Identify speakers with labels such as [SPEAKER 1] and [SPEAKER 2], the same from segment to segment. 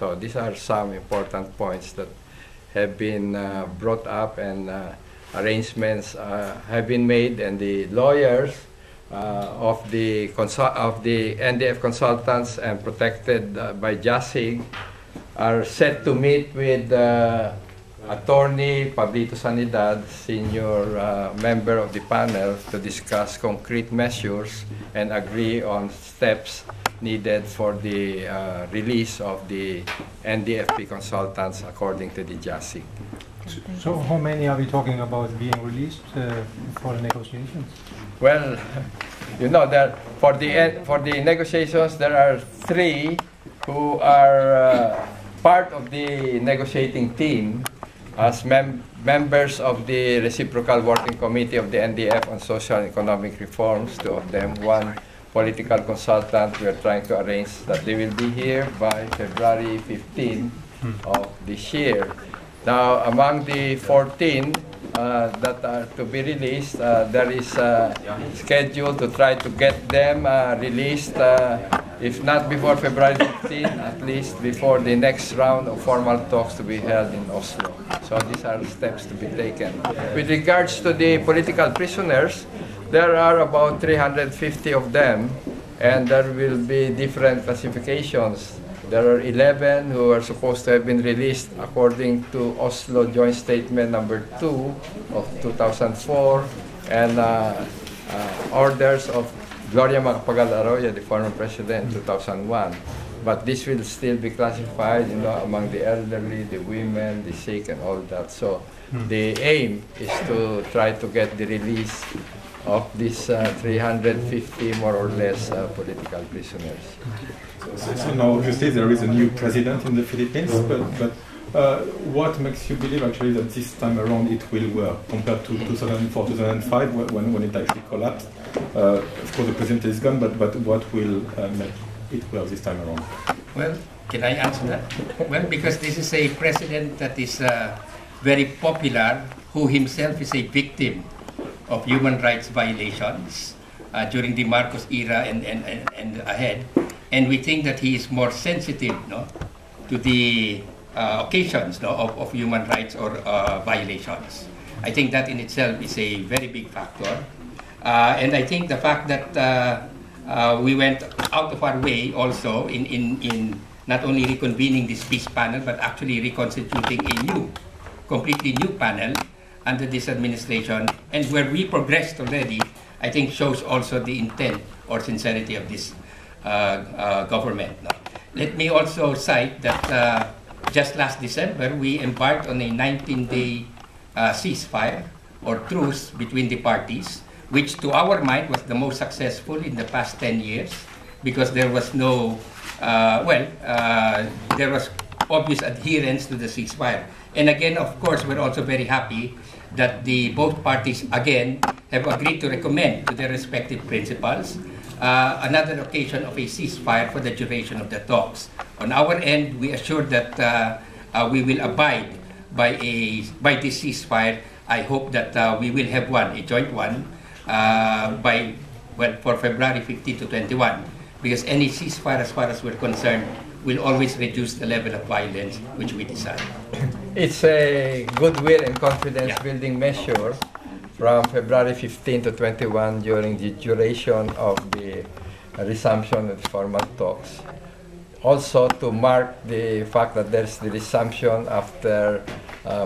[SPEAKER 1] So these are some important points that have been brought up, and arrangements have been made, and the lawyers of the NDF consultants and protected by JASIG are set to meet with Attorney Pablito Sanidad, senior member of the panel, to discuss concrete measures and agree on steps needed for the release of the NDFP consultants according to the JASIG.
[SPEAKER 2] So how many are we talking about being released for the negotiations?
[SPEAKER 1] Well, you know that for the negotiations there are 3 who are part of the negotiating team as members of the Reciprocal Working Committee of the NDF on Social and Economic Reforms, 2 of them, 1 political consultant. We are trying to arrange that they will be here by February 15 of this year. Now, among the 14 that are to be released, there is a schedule to try to get them released, if not before February 15, at least before the next round of formal talks to be held in Oslo. So these are steps to be taken. With regards to the political prisoners, there are about 350 of them, and there will be different classifications. There are 11 who are supposed to have been released according to Oslo Joint Statement number 2 of 2004, and orders of Gloria Macapagal-Arroyo, the former president, 2001. But this will still be classified, you know, among the elderly, the women, the sick, and all that. So the aim is to try to get the release of these 350 more or less political prisoners.
[SPEAKER 3] So now obviously there is a new president in the Philippines, but what makes you believe actually that this time around it will work compared to 2004-2005 when it actually collapsed? Of course the president is gone, but what will make it work this time around?
[SPEAKER 4] Well, can I answer that? Well, because this is a president that is very popular, who himself is a victim of human rights violations during the Marcos era and ahead. And we think that he is more sensitive, no, to the occasions, no, of human rights or violations. I think that in itself is a very big factor. And I think the fact that we went out of our way also in not only reconvening this peace panel, but actually reconstituting a completely new panel under this administration, and where we progressed already, I think shows also the intent or sincerity of this government. Let me also cite that just last December, we embarked on a 19-day ceasefire or truce between the parties, which to our mind was the most successful in the past 10 years, because there was no, there was obvious adherence to the ceasefire. And again, of course, we're also very happy that both parties again have agreed to recommend to their respective principals another occasion of a ceasefire for the duration of the talks. On our end, we assure that we will abide by this ceasefire. I hope that we will have a joint one, for February 15 to 21, because any ceasefire, as far as we're concerned, will always reduce the level of violence which we desire.
[SPEAKER 1] It's a goodwill and confidence building measure from February 15 to 21 during the duration of the resumption of the formal talks. Also to mark the fact that there's the resumption after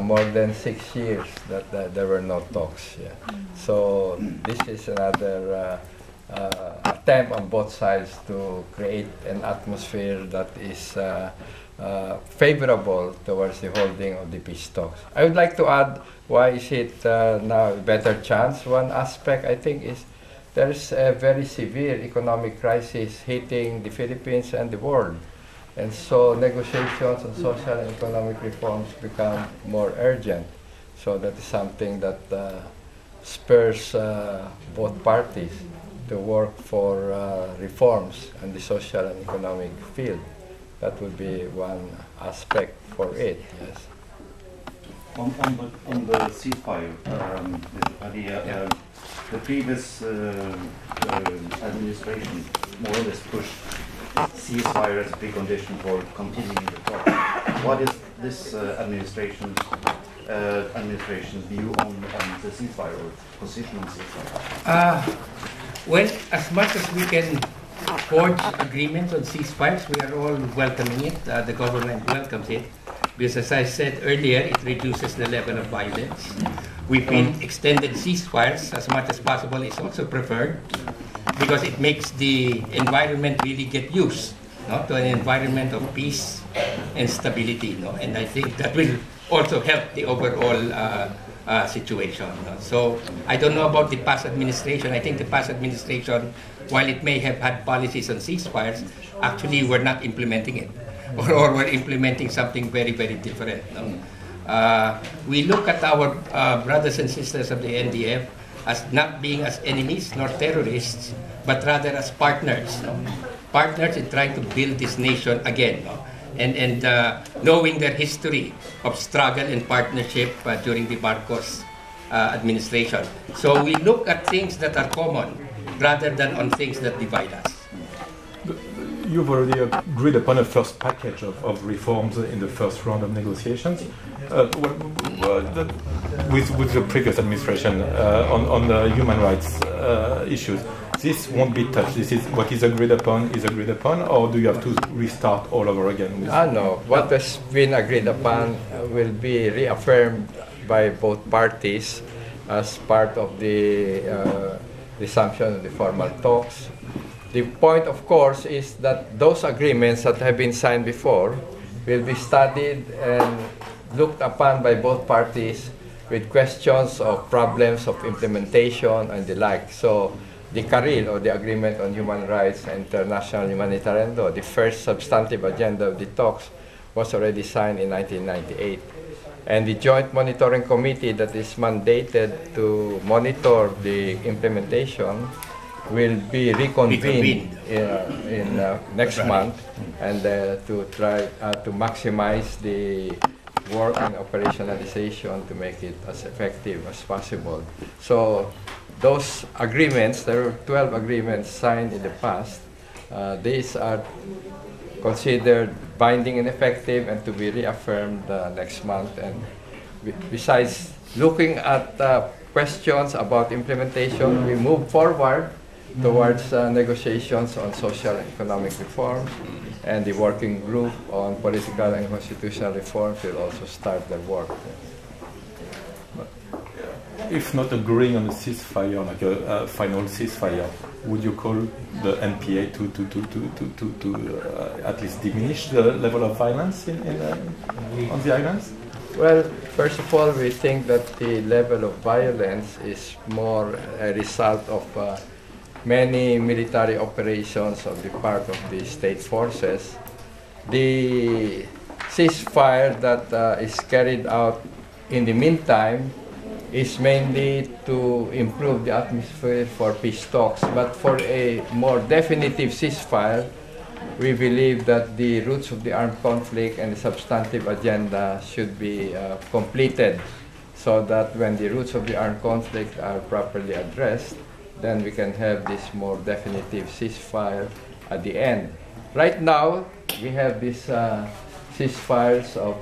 [SPEAKER 1] more than 6 years that there were no talks. Yeah. So this is another attempt on both sides to create an atmosphere that is favorable towards the holding of the peace talks. I would like to add, why is it now a better chance? One aspect, I think, is there's a very severe economic crisis hitting the Philippines and the world. And so negotiations on social and economic reforms become more urgent. So that is something that spurs both parties to work for reforms in the social and economic field. That would be one aspect for it, yes.
[SPEAKER 5] On the ceasefire, the previous administration more or less pushed ceasefire as a precondition for continuing the talks. What is this administration's view on the ceasefire or position on ceasefire?
[SPEAKER 4] Well, as much as we can forge agreements on ceasefires, we are all welcoming it. The government welcomes it because, as I said earlier, it reduces the level of violence. We feel extended ceasefires as much as possible is also preferred because it makes the environment really get used, no, to an environment of peace and stability. No? And I think that will also help the overall situation. No? So I don't know about the past administration. I think the past administration, while it may have had policies on ceasefires, actually were not implementing it, or were implementing something very, very different. No? We look at our brothers and sisters of the NDF as not being as enemies nor terrorists, but rather as partners. No? Partners in trying to build this nation again. No? And knowing their history of struggle and partnership during the Marcos administration. So we look at things that are common rather than on things that divide us.
[SPEAKER 3] You've already agreed upon a first package of reforms in the first round of negotiations. With the previous administration on the human rights issues, this won't be touched. This is what is agreed upon, or do you have to restart all over again?
[SPEAKER 1] No. What has been agreed upon will be reaffirmed by both parties as part of the resumption of the formal talks. The point, of course, is that those agreements that have been signed before will be studied and looked upon by both parties with questions of problems of implementation and the like. So the CARIL, or the Agreement on Human Rights and International Humanitarian Law, the first substantive agenda of the talks, was already signed in 1998. And the Joint Monitoring Committee that is mandated to monitor the implementation will be reconvened in next month, and to try to maximize the work and operationalization to make it as effective as possible. So those agreements, there were 12 agreements signed in the past. These are considered binding and effective and to be reaffirmed next month. And besides looking at questions about implementation, we move forward towards negotiations on social and economic reforms, and the working group on political and constitutional reforms will also start their work.
[SPEAKER 3] If not agreeing on a ceasefire, like a final ceasefire, would you call the NPA to at least diminish the level of violence on the islands?
[SPEAKER 1] Well, first of all, we think that the level of violence is more a result of many military operations on the part of the state forces. The ceasefire that is carried out in the meantime is mainly to improve the atmosphere for peace talks. But for a more definitive ceasefire, we believe that the roots of the armed conflict and the substantive agenda should be completed, so that when the roots of the armed conflict are properly addressed, then we can have this more definitive ceasefire at the end. Right now, we have these ceasefires of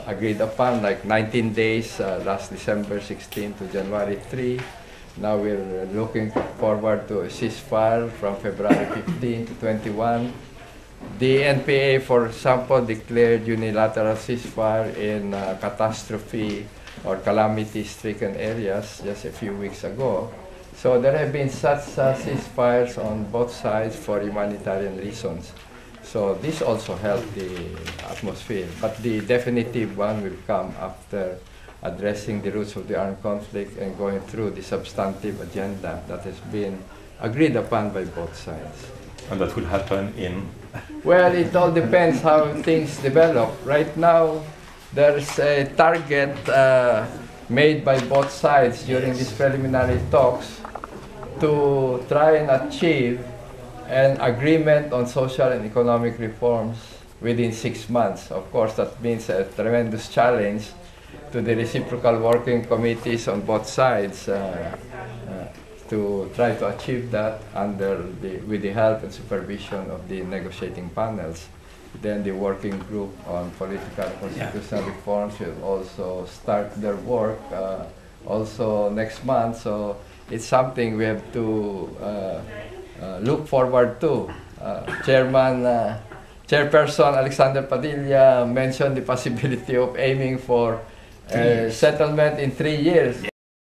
[SPEAKER 1] agreed upon, like 19 days, last December 16 to January 3. Now we're looking forward to a ceasefire from February 15 to 21. The NPA, for example, declared unilateral ceasefire in catastrophe or calamity-stricken areas just a few weeks ago. So there have been such ceasefires on both sides for humanitarian reasons. So this also helped the atmosphere. But the definitive one will come after addressing the roots of the armed conflict and going through the substantive agenda that has been agreed upon by both sides.
[SPEAKER 3] And that will happen in?
[SPEAKER 1] Well, it all depends how things develop. Right now, there's a target made by both sides during these preliminary talks to try and achieve an agreement on social and economic reforms within 6 months. Of course, that means a tremendous challenge to the reciprocal working committees on both sides. to try to achieve that with the help and supervision of the negotiating panels. Then the working group on political and constitutional reforms will also start their work also next month. So it's something we have to look forward to. Chairperson Alexander Padilla mentioned the possibility of aiming for settlement in 3 years.